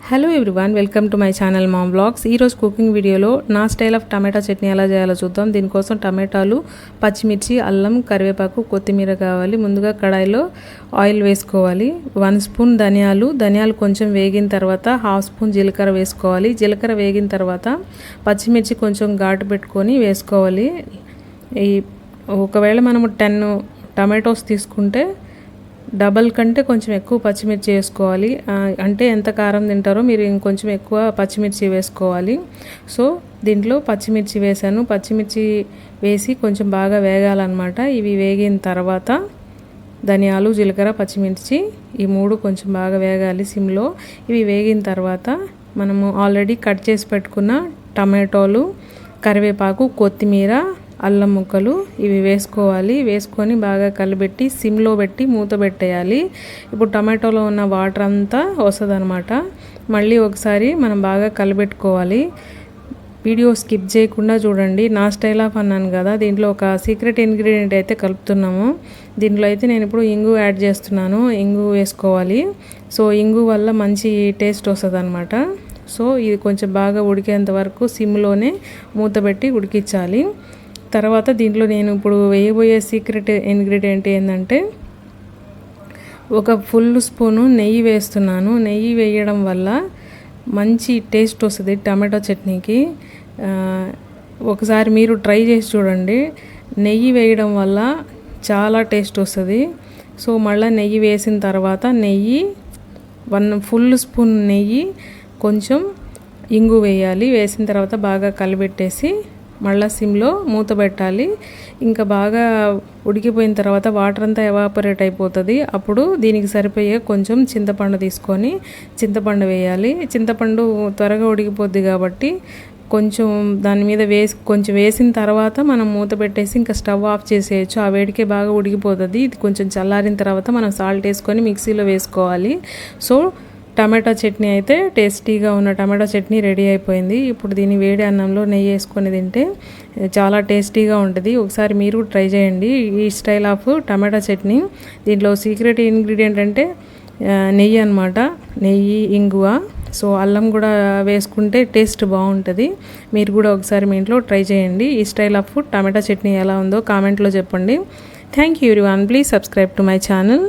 Hello everyone, welcome to my channel ma'am vlogs. ఈరోజు cooking వీడియోలో నా స్టైల్ ఆఫ్ టమాటా చట్నీ ఎలా చేయాలో చూద్దాం. దీనికోసం టమాటాలు, పచ్చిమిర్చి, అల్లం, కరివేపాకు, కొత్తిమీర కావాలి. ముందుగా కడాయిలో ఆయిల్ వేసుకోవాలి. 1 స్పూన్ ధనియాలు కొంచెం వేగిన తర్వాత 1/2 స్పూన్ జీలకర్ర వేసుకోవాలి. జీలకర్ర వేగిన తర్వాత పచ్చిమిర్చి కొంచెం ఘాటు పెట్టుకొని వేసుకోవాలి. ఒకవేళ మనము 10 టమాటోస్ తీసుకుంటే డబల్ కంటే కొంచెం ఎక్కువ పచ్చిమిర్చి వేసుకోవాలి. అంటే ఎంత కారం తింటారో మీరు ఇంకొంచెం ఎక్కువ పచ్చిమిర్చి వేసుకోవాలి. సో దీంట్లో పచ్చిమిర్చి వేసాను. పచ్చిమిర్చి వేసి కొంచెం బాగా వేగాలన్నమాట. ఇవి వేగిన తర్వాత ధనియాలు, జీలకర్ర, పచ్చిమిర్చి ఈ 3 కొంచెం బాగా వేగాలి సిమ్లో. ఇవి వేగిన తర్వాత మనము ఆల్రెడీ కట్ చేసి పెట్టుకున్న టమాటోలు, కరివేపాకు, కొత్తిమీర, అల్లం ముక్కలు ఇవి వేసుకోవాలి. వేసుకొని బాగా కలిపెట్టి సిమ్లో పెట్టి మూత పెట్టేయాలి. ఇప్పుడు టమాటోలో ఉన్న వాటర్ అంతా వస్తుంది అనమాట. మళ్ళీ ఒకసారి మనం బాగా కలిపెట్టుకోవాలి. వీడియో స్కిప్ చేయకుండా చూడండి. నా స్టైల్ ఆఫ్ అన్నాను కదా, దీంట్లో ఒక సీక్రెట్ ఇంగ్రీడియంట్ అయితే కలుపుతున్నాము. దీంట్లో అయితే నేను ఇప్పుడు ఇంగు యాడ్ చేస్తున్నాను. ఇంగు వేసుకోవాలి. సో ఇంగు వల్ల మంచి టేస్ట్ వస్తుంది అనమాట. సో ఇది కొంచెం బాగా ఉడికేంత వరకు సిమ్లోనే మూత పెట్టి ఉడికించాలి. తర్వాత దీంట్లో నేను ఇప్పుడు వేయబోయే సీక్రెట్ ఇంగ్రీడియంట్ ఏంటంటే ఒక ఫుల్ స్పూను నెయ్యి వేస్తున్నాను. నెయ్యి వేయడం వల్ల మంచి టేస్ట్ వస్తుంది టమాటో చట్నీకి. ఒకసారి మీరు ట్రై చేసి చూడండి. నెయ్యి వేయడం వల్ల చాలా టేస్ట్ వస్తుంది. సో మళ్ళీ నెయ్యి వేసిన తర్వాత 1 ఫుల్ స్పూన్ నెయ్యి, కొంచెం ఇంగు వేయాలి. వేసిన తర్వాత బాగా కలిపెట్టేసి మళ్ళీ సిమ్లో మూత పెట్టాలి. ఇంకా బాగా ఉడికిపోయిన తర్వాత వాటర్ అంతా ఎవాపరేట్ అయిపోతుంది. అప్పుడు దీనికి సరిపోయే కొంచెం చింతపండు తీసుకొని చింతపండు వేయాలి. చింతపండు త్వరగా ఉడికిపోద్ది కాబట్టి కొంచెం దాని మీద కొంచెం వేసిన తర్వాత మనం మూత పెట్టేసి ఇంకా స్టవ్ ఆఫ్ చేసేయచ్చు. ఆ వేడికే బాగా ఉడికిపోతుంది. ఇది కొంచెం చల్లారిన తర్వాత మనం సాల్ట్ వేసుకొని మిక్సీలో వేసుకోవాలి. సో టమాటా చట్నీ అయితే టేస్టీగా ఉన్న టమాటా చట్నీ రెడీ అయిపోయింది. ఇప్పుడు దీన్ని వేడి అన్నంలో నెయ్యి వేసుకొని తింటే చాలా టేస్టీగా ఉంటుంది. ఒకసారి మీరు ట్రై చేయండి ఈ స్టైల్ ఆఫ్ టమాటా చట్నీ. దీంట్లో సీక్రెట్ ఇంగ్రీడియంట్ అంటే నెయ్యి అనమాట. నెయ్యి, ఇంగువ. సో అల్లం కూడా వేసుకుంటే టేస్ట్ బాగుంటుంది. మీరు కూడా ఒకసారి మీ ఇంట్లో ట్రై చేయండి. ఈ స్టైల్ ఆఫ్ టమాటా చట్నీ ఎలా ఉందో కామెంట్లో చెప్పండి. Thank you everyone. Please subscribe to my channel.